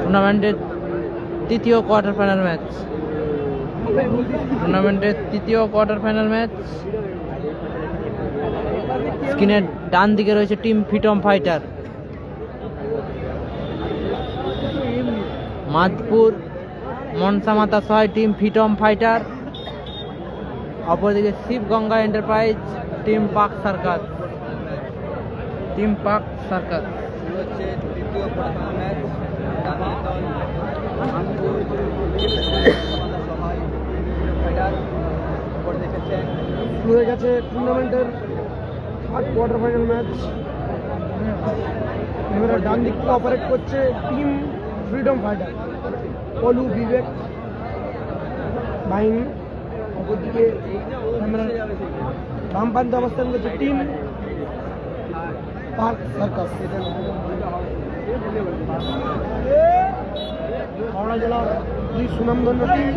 টুর্নামেন্টের তৃতীয় quarter final match. স্ক্রিনের ডান দিকে রয়েছে team freedom fighter Madpur Manasamata সহায় টিম ফ্রিডম ফাইটার, অপরদিকে শিবগঙ্গা এন্টারপ্রাইজ টিম পাক সার্কাস। শুরু হয়ে গেছে টুর্নামেন্টের থার্ড কোয়ার্টার ফাইনাল ম্যাচ। এবারে ডান দিক থেকে অপারেট করছে টিম ফ্রিডম ফাইটার পলু বিবেক বাহিনী, অপরদিকে বাম প্রান্তে অবস্থান করছে টিম পার্ক সার্কাস। হাওড়া জেলার দুই সুনামধন্য টিম।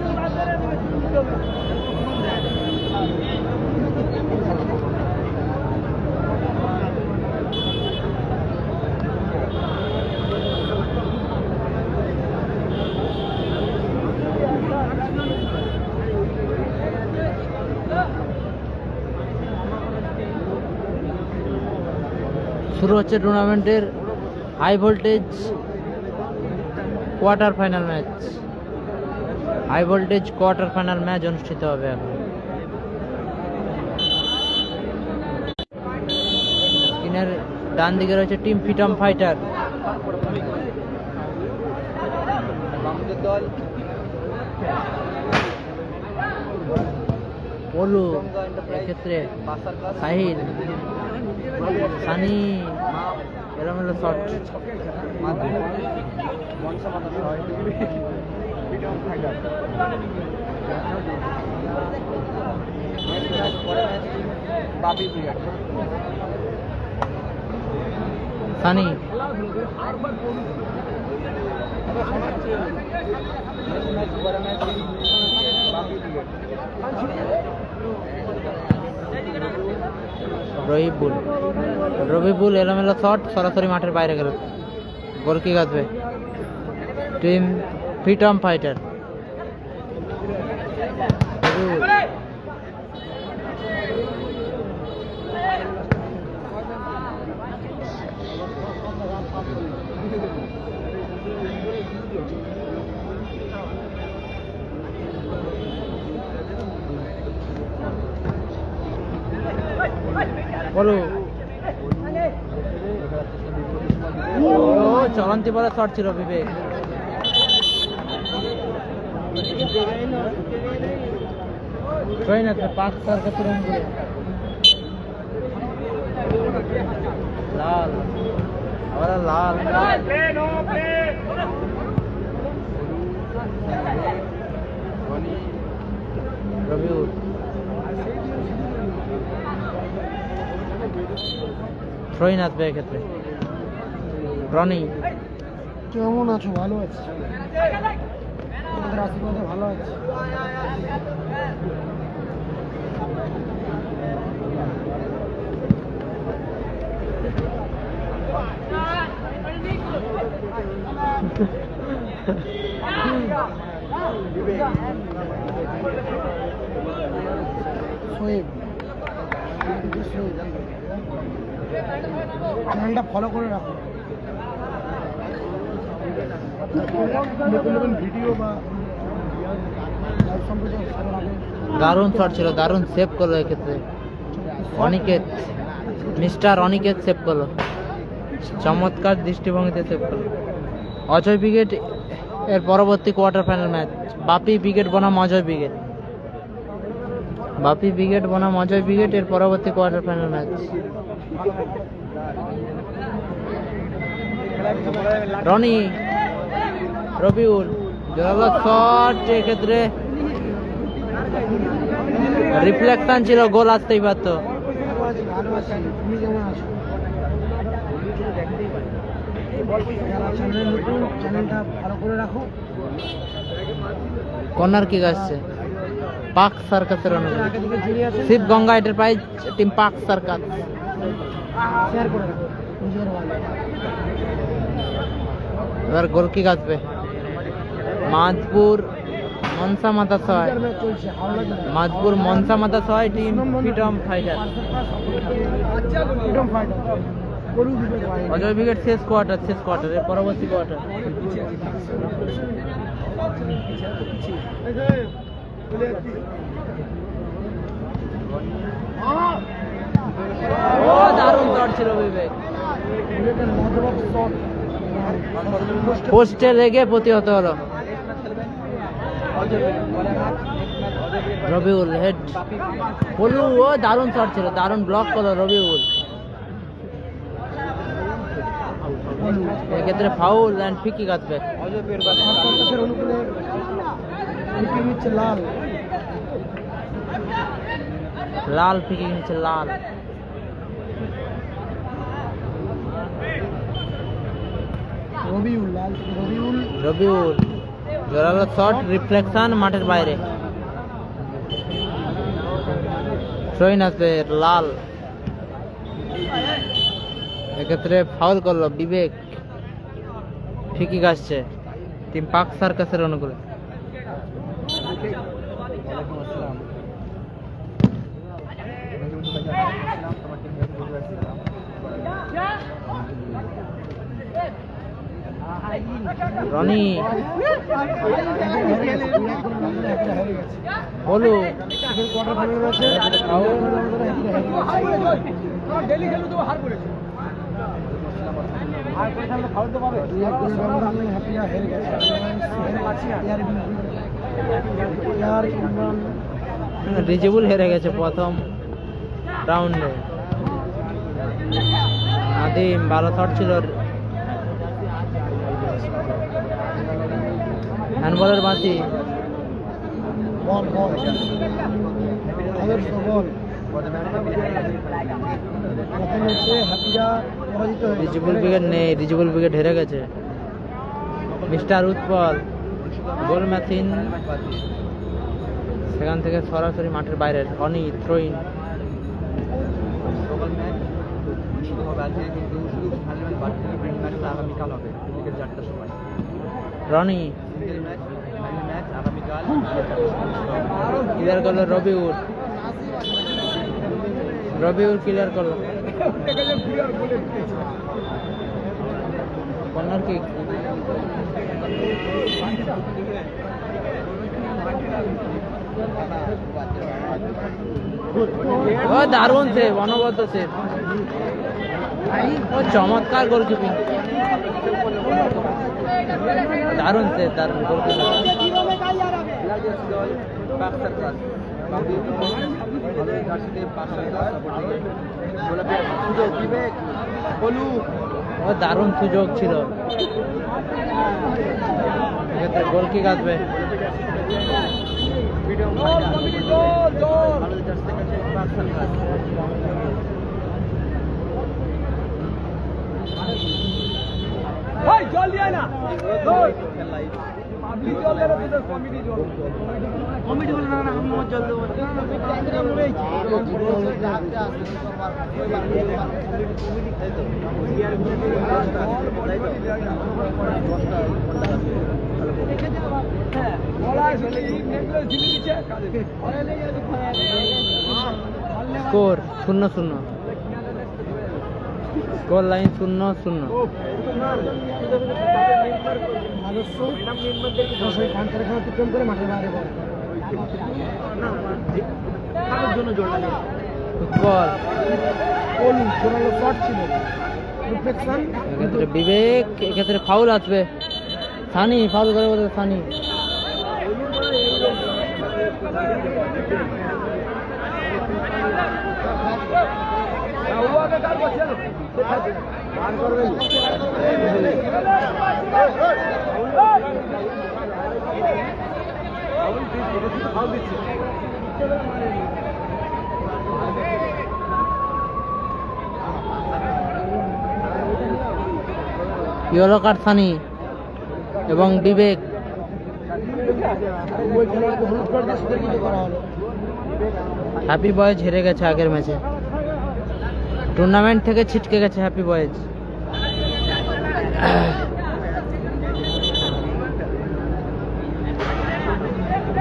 শুরু হচ্ছে টুর্নামেন্টের high voltage quarter final match অনুষ্ঠিত হবে এখন। স্ক্রিনের ডান দিকে রয়েছে টিম ফ্রিডম ফাইটার, পলু, এক্ষেত্রে সাহিল, সানি, এলোমেলো শট। সানি রবিবুল এলোমেলো শট, সরাসরি মাঠের বাইরে গেল। গোলকিক আসবে টিম ফ্রিডম ফাইটার। বলো চলন্তি বলে শট ছিল বিবেক। পাঁচ তারকে পূরণ করে লাল লাল রবিউল থ্রোইন আসবে এক্ষেত্রে। রনি কেমন আছো? ভালো আছি, তোমাদের আশীর্বাদে ভালো আছি। চ্যানেলটা ফলো করে রাখো, নতুন নতুন ভিডিও বা দারুণ শট ছিল, দারুণ সেভ করলো এক্ষেত্রে অনিকেত, মিস্টার অনিকেত সেভ করলো, চমৎকার দৃষ্টিভঙ্গিতে সেভ করলো। অজয় ব্রিগেড এর পরবর্তী quarter final match Bapi brigade বনাম অজয় ব্রিগেড। এর পরবর্তী quarter final match. Roni, Rabiul, জোরালো শট, এক্ষেত্রে রিফ্লেকশন ছিল, গোল আসতেই পারত। কর্নার কিক আসছে পাক সার্কাসের অনুযায়ী। শিবগঙ্গা এন্টারপ্রাইজ টিম পাক সার্কাস। শেয়ার করে রাখো নিজের ভালো। এবার গোল কি আসবে? মাজপুর মনসা মাতা সহায়, ম্যাচ চলছে হাওড়া জেলায়। মাজপুর মনসা মাতা সহায় team freedom fighter. Freedom fighter গরু বিবেক ভাই। অজয় উইকেট শেষ কোয়ার্টার এর পরবর্তী কোয়ার্টার। ও দারুণ শট ছিল বিবেক, বিবেকের মজবুত শট পোস্টে লেগে প্রতিহত হলো। রবিউল হেড বলু, ও দারুণ শট ছিল, দারুণ ব্লক করলো রবিউল। এক্ষেত্রে ফাউল অ্যান্ড ফ্রি কাটবে। কর্কশের অনুকূলে উইকেট নিচ্ছে লাল। লাল ফ্রি নিচ্ছে লাল। রবিউল লাল রবিউল রবিউল জোরালো শট, রিফ্লেকশন মাঠের বাইরে। থ্রোইন আসবে লাল, এক্ষেত্রে ফাউল করলো বিবেক। ফ্রি আসছে টিম পাক সার্কাসের অনুকূলে। রনি বলু, কোয়ার্টার ফাইনাল ম্যাচে রিজেবুল হেরে গেছে প্রথম রাউন্ডে। আদিম ভালো শট ছিল, হ্যান্ডবলের বাঁচি। বল বল আদর্শ বল প্রথম ম্যাচে হ্যাপিরা পরাজিত হয়েছে। রিজেবল উইকেট নেই, রিজেবল উইকেট হেরে গেছে। মিস্টার উৎপল গোল মেশিন, সেখান থেকে সরাসরি মাঠের বাইরে। রনি থ্রোইন। রনি ক্লিয়ার করলো রবিউল, রবিউল ক্লিয়ার করলো। Corner kick. ও দারুণ সেভ, অনবদ্য সেভ, ও চমৎকার গোলকিপিং, দারুণ সেভ, দারুণ গোলকিপিং। ও দারুণ সুযোগ ছিল, গোল কিক আসবে। জল দিয়ে না কমিটি বলে না আমি জল দেবো স্কোর 0-0, স্কোর লাইন 0-0। করে মাঠের বাইরে বল ফুটবল জোরালো শট ছিল, রিফ্লেকশন। এক্ষেত্রে বিবেক, এক্ষেত্রে ফাউল আসবে। সানি ফাউল করে বলে সানি। ইয়েলো কার্ড সানি এবং বিবেক। হ্যাপি বয়েজ হেরে গেছে আগের ম্যাচে। টুর্নামেন্ট থেকে ছিটকে গেছে হ্যাপি বয়েজ।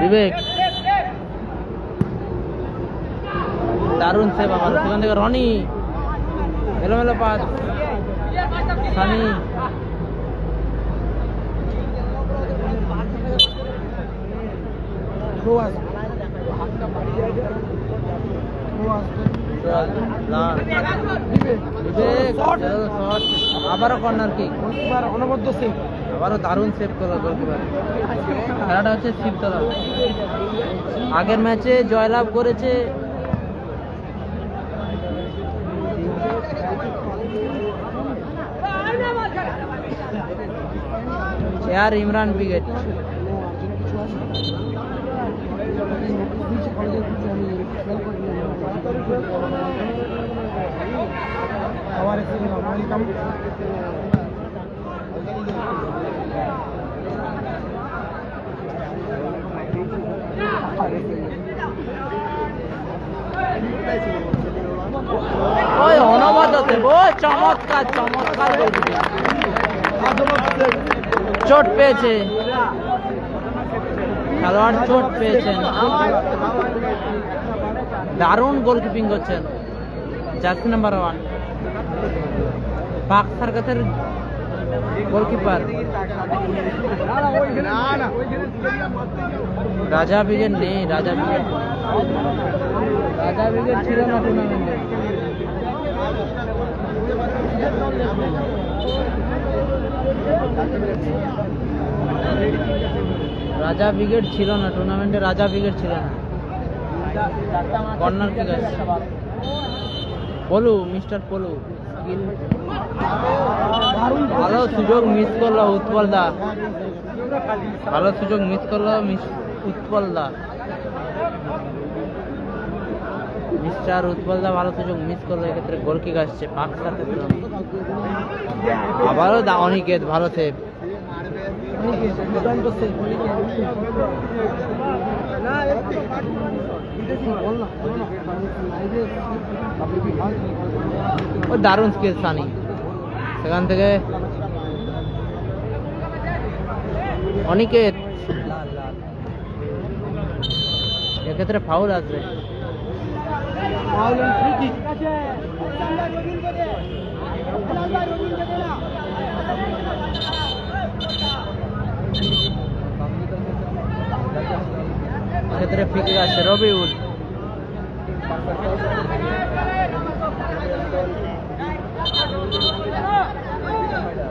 বিবেক দারুণ সেভ আবার, সেখান থেকে রনি এলোমেলো পাস, সানি আবারও কর্নার কিক, অনবদ্য সেভ, আবারও দারুণ সেভ করলো গোলকিপার। খেলাটা হচ্ছে শিবতলা, আগের ম্যাচে জয়লাভ করেছে চেয়ার ইমরান ব্রিগেড। ওই অনবদ্য সেভ, ও চমৎকার চমৎকার গোলকিপার। চোট পেয়েছে খেলোয়াড়, চোট পেয়েছেন। দারুণ গোলকিপিং করছেন জার্সি নাম্বার 1 পাক সার্কাসের গোলকিপার। রাজা ব্রিগেড নেই, রাজা ব্রিগেড ছিল না টুর্নামেন্টে। রাজা ব্রিগেড ছিল না টুর্নামেন্টে, রাজা ব্রিগেড ছিল না। কর্নার কিক আছে, পলু মিস্টার পলু ভালো সুযোগ মিস করলো উৎপল দা, ভালো সুযোগ মিস করলো উৎপল দা, মিস্টার উৎপল দা ভালো সুযোগ মিস করলো। এক্ষেত্রে গোল কিক আসছে পাক সার্কাসের। আবারও অনিকেত ভালো সেভ। ও দারুণ স্কিল সানি, সেখান থেকে অনিকেত, এক্ষেত্রে ফাউল আসবে। ক্ষেত্রে ফিকে আছে Rabiul.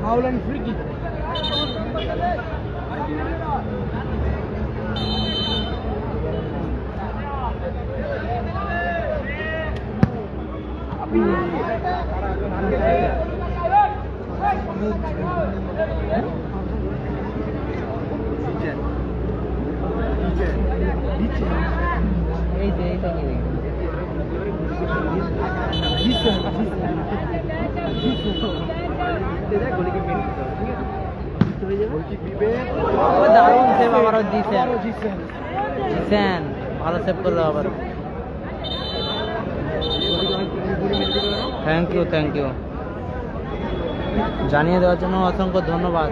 Foul and free kick. দারুণ সেভ আবারও জিসেন, ভালো সেভ করলো আবার। থ্যাংক ইউ জানিয়ে দেওয়ার জন্য অসংখ্য ধন্যবাদ।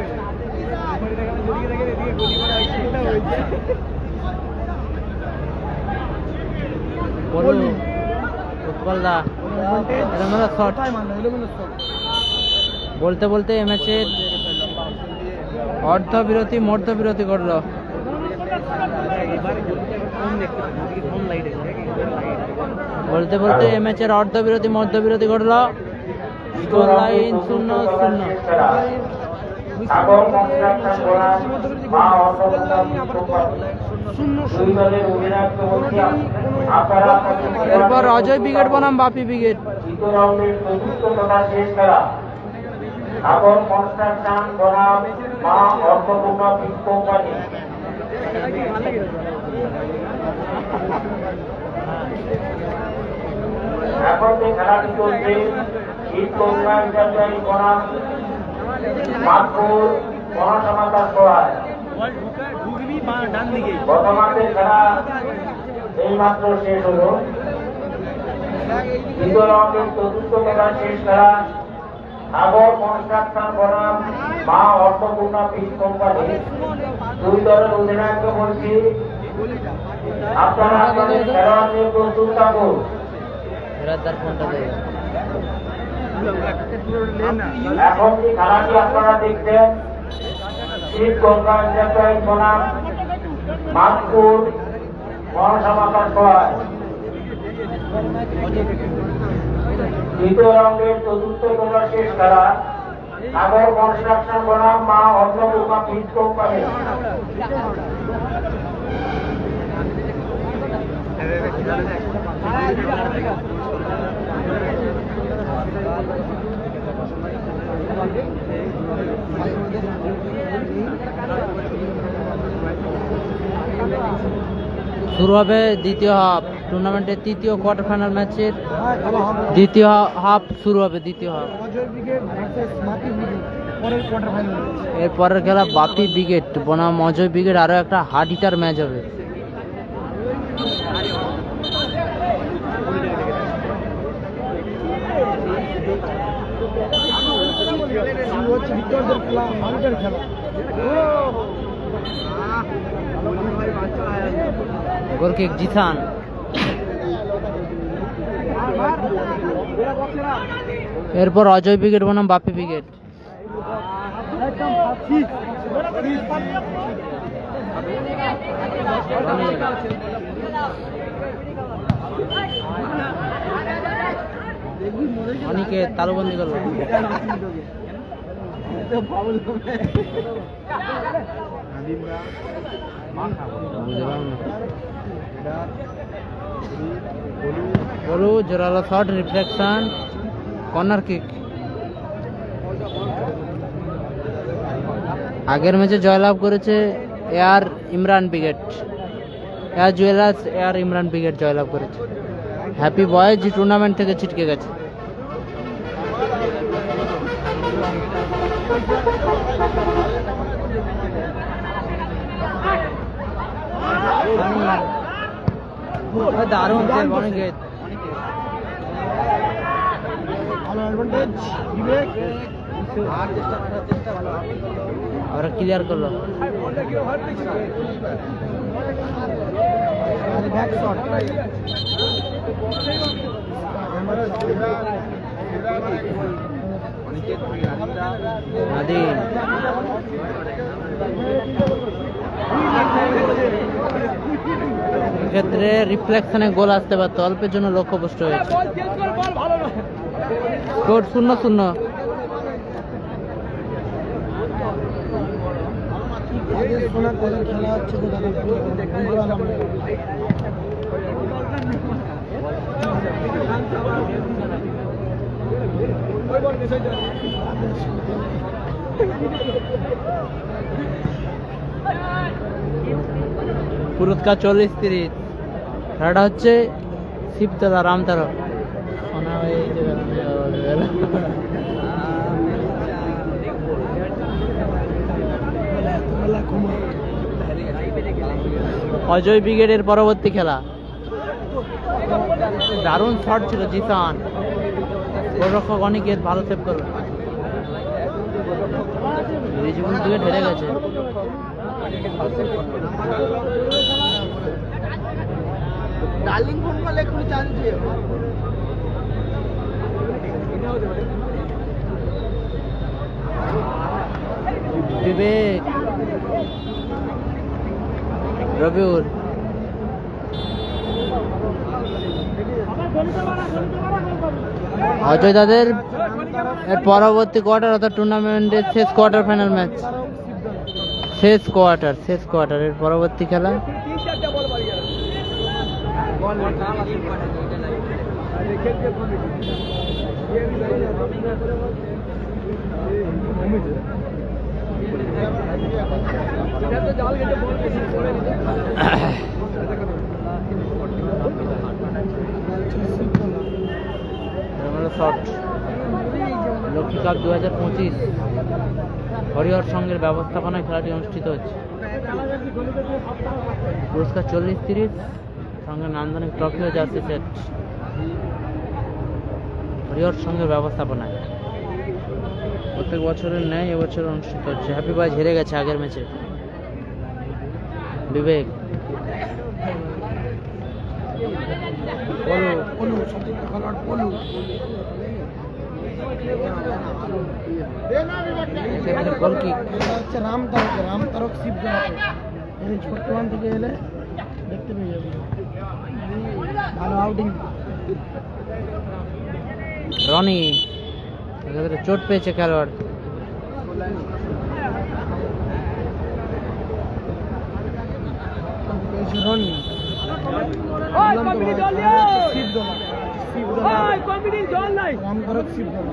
উৎপল দা এলোমেলো শট, বলতে বলতে এ ম্যাচের অর্ধবিরতি মধ্যবিরতি করলো। বলতে বলতে এ ম্যাচের অর্ধবিরতি মধ্যবিরতি ঘটলো। Score line 0-0। এরপর অজয় ব্রিগেড বনাম বাপি ব্রিগেড। এখন যে খেলাটি চলছে শীত উন্নয়ন পঞ্চায়েত বনাম মাতপুর মহাসমাতার সহায় গত মাসের খেলা এই মাত্র শেষ হলো। দ্বিতীয় রাউন্ডের চতুর্থ খেলা শেষ খেলা সাগর কনস্ট্রাকশন বনাম মা অর্থপূর্ণা ফিশ কোম্পানি। দুই দলের অধিনায়ককে বলছি আপনারা আপনাদের খেলোয়াড় নিয়ে প্রস্তুত থাকুন। রাদার ফোনটা দেয়। এখন যে খেলাটি আপনারা দেখছেন শীত গঙ্গা এন্টারপ্রাইজ বনাম মাতপুর মহাসমাতার সহায়। দ্বিতীয় রাউন্ডের চতুর্থ খেলা শেষ খেলা সাগর কনস্ট্রাকশন বনাম মা অন্নপূর্ণা ফিশ কোম্পানি। শুরু হবে দ্বিতীয় হাফ, টুর্নামেন্টের তৃতীয় কোয়ার্টার ফাইনাল ম্যাচের খেলা হবে দ্বিতীয় হাফ শুরু হবে। দ্বিতীয় হাফ অজয় ব্রিগেড ভার্সেস মাটি ব্রিগেড পরের কোয়ার্টার ফাইনাল। এর পরের খেলা বাপি ব্রিগেড বনাম অজয় ব্রিগেড, আরো একটা হার্ড হিটার ম্যাচ হবে। শুরু হচ্ছে ভিক্টরদের খেলা, মাউন্টের খেলা। গোলকিক জিসান। এরপর অজয় ব্রিগেড বনাম বাপি ব্রিগেড। অনেকে তালুবন্দি করলো। বলু জোরালো শট, রিফ্লেকশন, কর্নার কিক। আগের ম্যাচে জয়লাভ করেছে air Imran brigade, air jewellers air Imran brigade জয়লাভ করেছে। হ্যাপি বয়েজ টুর্নামেন্ট থেকে ছিটকে গেছে। দারুণ অনেক ভালো অ্যাডভান্টেজ বিবেক, ওরা ক্লিয়ার করলো। Back shot. নাদিম ক্ষেত্রে রিফ্লেকশনে গোল আসতে পারত, অল্পের জন্য লক্ষ্যভ্রষ্ট হয়েছে। স্কোর 0-0। খেলা হচ্ছে পুরস্কার 40-30। খেলাটা হচ্ছে শিবতলা রামতারা। অজয় ব্রিগেডের পরবর্তী খেলা। দারুণ শট ছিল জিসান, গোলরক্ষক অনিকেত ভালো সেভ করলো। রিজুল ব্রিগেড হেরে গেছে। ডার্লিং ফোন করলে একটু চান্স দিও। বিবেক, রবিউল, অজয় দাদের এর পরবর্তী কোয়ার্টার অর্থাৎ টুর্নামেন্টের শেষ কোয়ার্টার ফাইনাল ম্যাচ, শেষ কোয়ার্টার এর পরবর্তী খেলা। শট লক্ষ্মী কাপ 2025 হরিহর সংঘের ব্যবস্থাপনায় খেলাটি অনুষ্ঠিত হচ্ছে। পুরস্কার 40-30, সঙ্গে নান্দনিক ট্রফি ও জার্সি সেট। বৃহৎ সংঘের ব্যবস্থাপনায় প্রত্যেক বছরের ন্যায় এবছর অনুষ্ঠিত হচ্ছে। হ্যাপি বয়েজ হেরে গেছে আগের ম্যাচে। বিবেক পলু পলু সতীর্থ খেলোয়াড় পলু গোল কিক। এটা হচ্ছে রাম তারক শিবজলাতে এই ছোট্টওয়ান থেকে এলে দেখতে পেয়ে যাবে। ভালো আউটিং। রনি এক্ষেত্রে চোট পেয়েছে খেলোয়াড়। রনি রাম তারক শিবজলা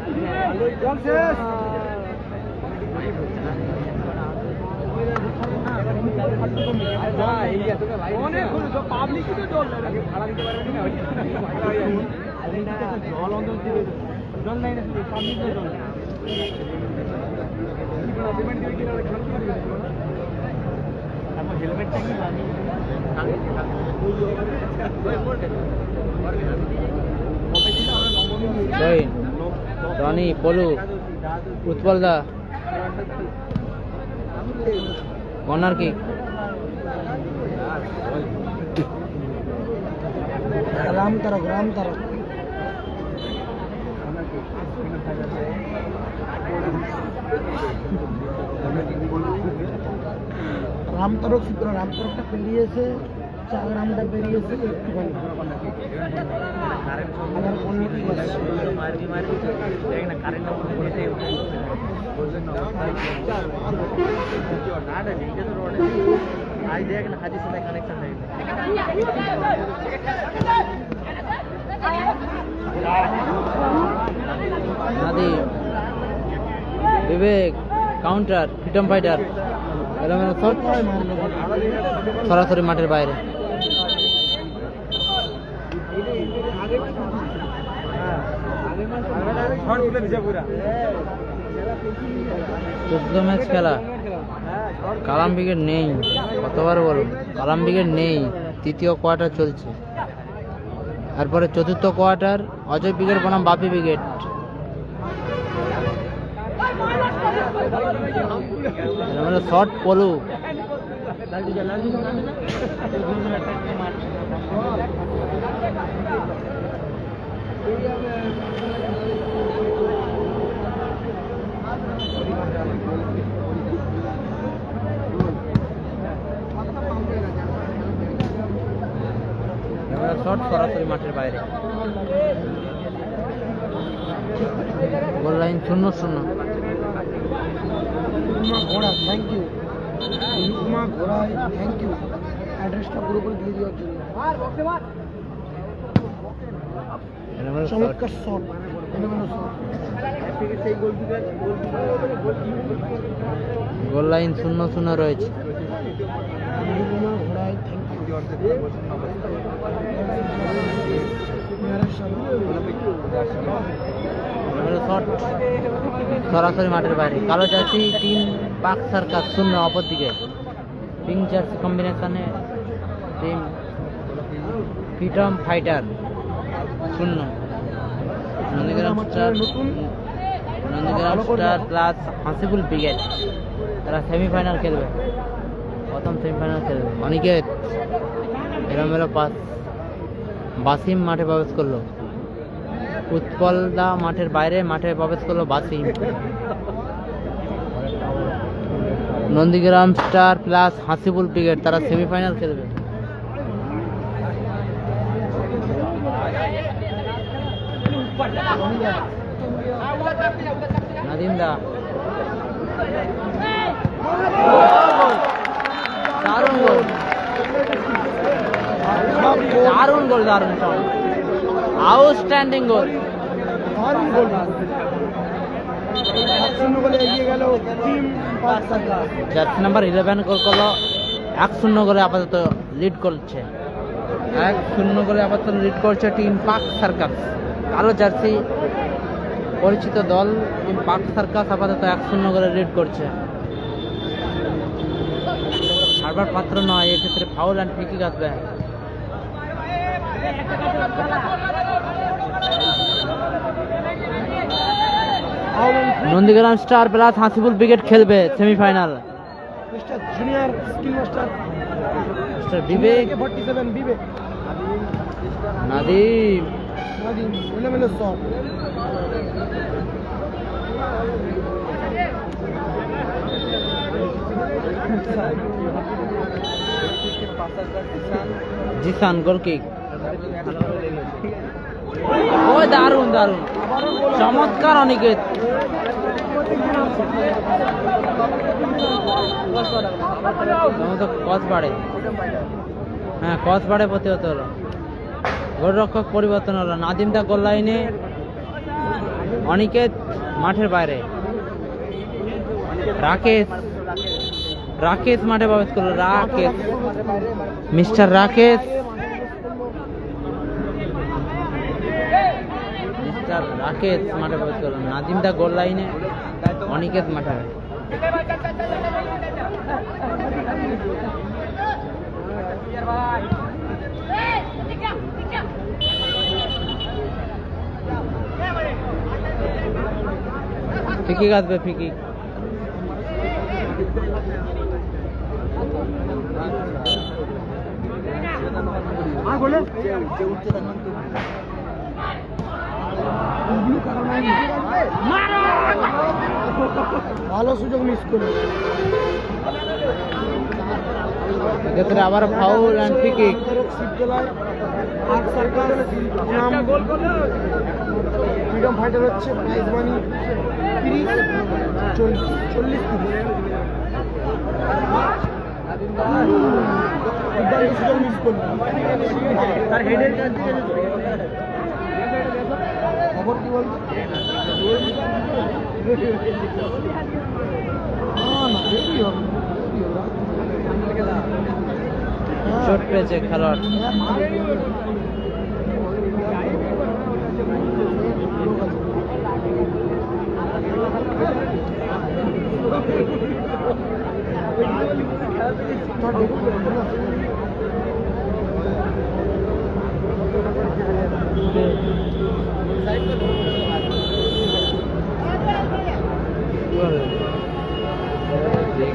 রনি পলু উৎপল দা কর্নার কিক। রাম তারক রাম তারক শিবজলা রাম তারকটা পেরিয়েছে 4 রামটা পেরিয়েছে একটুখানি আবার পনেরোটি আসছে। নাদি বিবেক কাউন্টার ফ্রিডম ফাইটার এলোমেলো শট সরাসরি মাঠের বাইরে। চোদ্দ ম্যাচ খেলা, কালাম ব্রিগেড নেই। কতবার বলো কালাম ব্রিগেড নেই। তৃতীয় কোয়ার্টার চলছে, তারপরে চতুর্থ কোয়ার্টার অজয় ব্রিগেড বনাম বাপি ব্রিগেড। শর্ট পলু শট সরাসরি মাঠের বাইরে। Goal line 0-0। ঘোড়া থ্যাংক ইউ ঘোড়া থ্যাংক ইউ অ্যাড্রেসটা পুরোপুরি দিয়ে দেওয়ার জন্য। চমৎকার শট গোল লাইন 0-0 রয়েছে। ঘোড়ায় থ্যাংক শট সরাসরি মাঠের বাইরে। কালো জার্সি টিম পাক সার্কাস 0, অপরদিকে পিঙ্ক জার্সি কম্বিনেশনে team freedom fighter 0। Nandigram star plus Hasibul brigade তারা সেমিফাইনাল খেলবে, প্রথম সেমিফাইনাল খেলবে। অনিকেত এলোমেলো পাস। বাসিম মাঠে প্রবেশ করলো। উৎপল দা মাঠের বাইরে, মাঠে প্রবেশ করলো Basim. Nandigram star plus Hasibul brigade তারা সেমিফাইনাল খেলবে। নাদিম দা দারুণ গোল, দারুণ গোল, দারুণ শট, আউটস্ট্যান্ডিং গোল। দারুণ গোল। 1-0 গোলে এগিয়ে গেল টিম পাক সার্কাস। জার্সি নাম্বার 11 গোল করলো। 1-0 গোলে আপাতত লিড করছে। 1-0 গোলে আপাতত লিড করছে টিম পাক সার্কাস। কালো জার্সি পরিচিত দল টিম পাক সার্কাস আপাতত 1-0 গোলে লিড করছে। সার্ভার পাত্র নয়, এক্ষেত্রে ফাউল অ্যান্ড ফ্রি কিক আসবে। Nandigram star plus Hasibul brigade খেলবে semifinal. Mister junior skill master mister Bibek, 47 Bibek Nadim, Nadim এলোমেলো সব। জিসান গোল কিক। ও দারুণ দারুণ, চমৎকার অনিকেত। কস বাড়ে, হ্যাঁ কস বাড়ে প্রতিহত হলো। গোলরক্ষক পরিবর্তন হলো, নাদিম দা গোল লাইনে, অনিকেত মাঠের বাইরে। রাকেশ, রাকেশ মাঠে প্রবেশ করলো। রাকেশ, মিস্টার রাকেশ, মিস্টার রাকেশ মাঠে প্রবেশ করলো। নাদিম দা গোল লাইনে, অনিকেত মাঠে। ফিকি কাটবে, ফিকি। ভালো সুযোগ মিস করে। এক্ষেত্রে আবার foul and free kick. Freedom fighter হচ্ছে প্রাইজ মানি 30, 40 সুযোগ মিস করলো। তার হেডের কাছ থেকে খবর কি বলতো? চোট পেয়েছে খেলোয়াড়।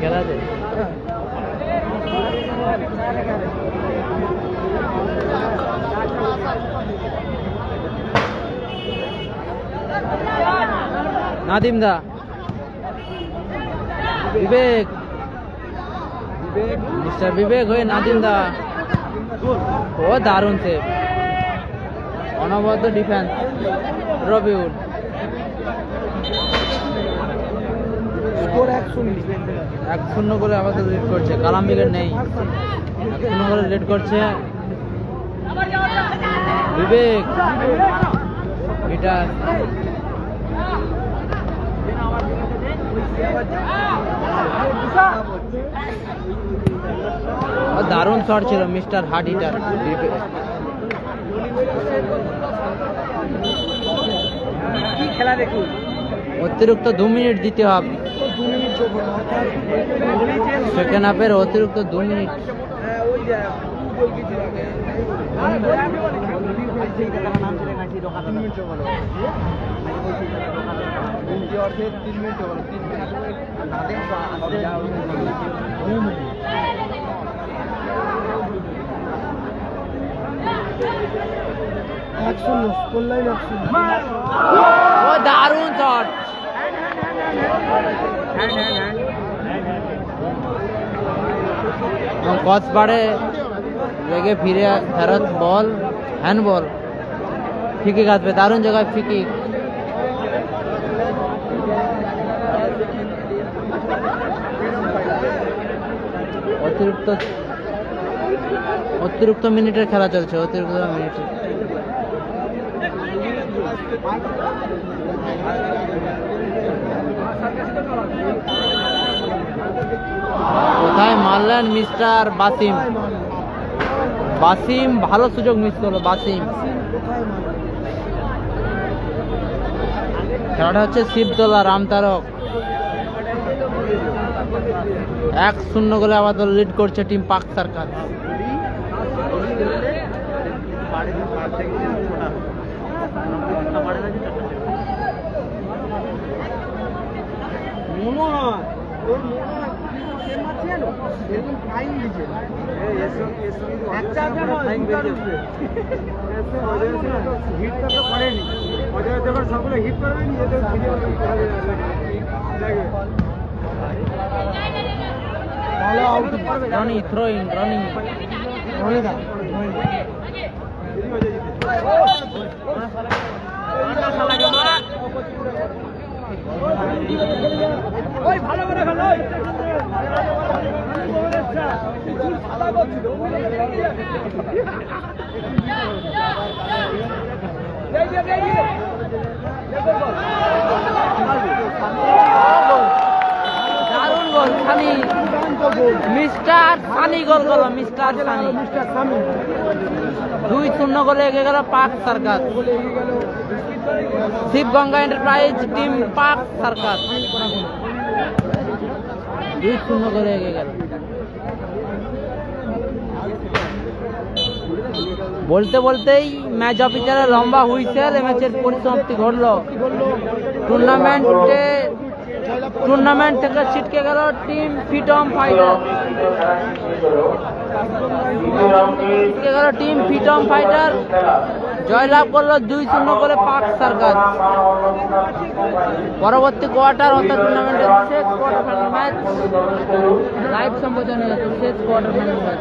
খেলা আছে। নাদিম দা, বিবেক, মিস্টার বিবেক হয়ে নাদিম দা। ও দারুণ সেভ, অনবদ্য ডিফেন্স রবিউল। স্কোর 1-0 করে আমাদের লিড করছে। কালাম বিকেট নেই, 1-0 করে লিড করছে বিবেক। এটা দারুণ শট ছিল মিস্টার হার্ড হিটার। খেলা দেখুন, অতিরিক্ত 2 মিনিট দিতে হবে। 2 মিনিট যোগ হলো, সেকেন্ড হাফের অতিরিক্ত 2 মিনিট। ও দারুণ শট। কস বাড়ে, লেগে ফিরে ফেরত বল, হ্যান্ডবল। ফিকি কাটবে, দারুণ জায়গায় ফিকি। অতিরিক্ত মিনিটের খেলা চলছে, অতিরিক্ত মিনিট। কোথায় মারলেন মিস্টার বাসিম? বাসিম ভালো সুযোগ মিস করলো। বাসিম, খেলাটা হচ্ছে শিবতলা রামতারক। 1-0 গোলে আবার লিড করছে টিম পাক সার্কাস। মনে হয় ওর মনে হয় কি মারছে জানো এরকম ফাইন দিছে একটা ফাইন দিছে হিটটা তো করেনি অজয় যখন সবগুলো হিট করবে নি এদের ভিডিও তাহলে আউট রনি থ্রোইং রনি রনি দা ওই ভালো করে খেলো দারুণ গোল সানি মিস্টার সানি গোল করলো মিস্টার সানি 2-0 গোলে এগিয়ে গেল পাক সার্কাস শিবগঙ্গা এন্টারপ্রাইজ টিম পাক সার্কাস 2-0 গোলে এগিয়ে গেল। বলতে বলতেই ম্যাচ অফিসারের লম্বা হুইসেল ম্যাচের পরিসমাপ্তি ঘটল। টুর্নামেন্ট থেকে ছিটকে গেল টিম ফ্রিডম ফাইটার। ছিটকে গেল টিম ফ্রিডম ফাইটার, জয়লাভ করলো 2-0 করে পাক সার্কাস। পরবর্তী কোয়ার্টার অর্থাৎ টুর্নামেন্টের শেষ কোয়ার্টার ফাইনাল ম্যাচ লাইভ সম্প্রচার হয়ে গেছে। শেষ কোয়ার্টার ফাইনাল ম্যাচ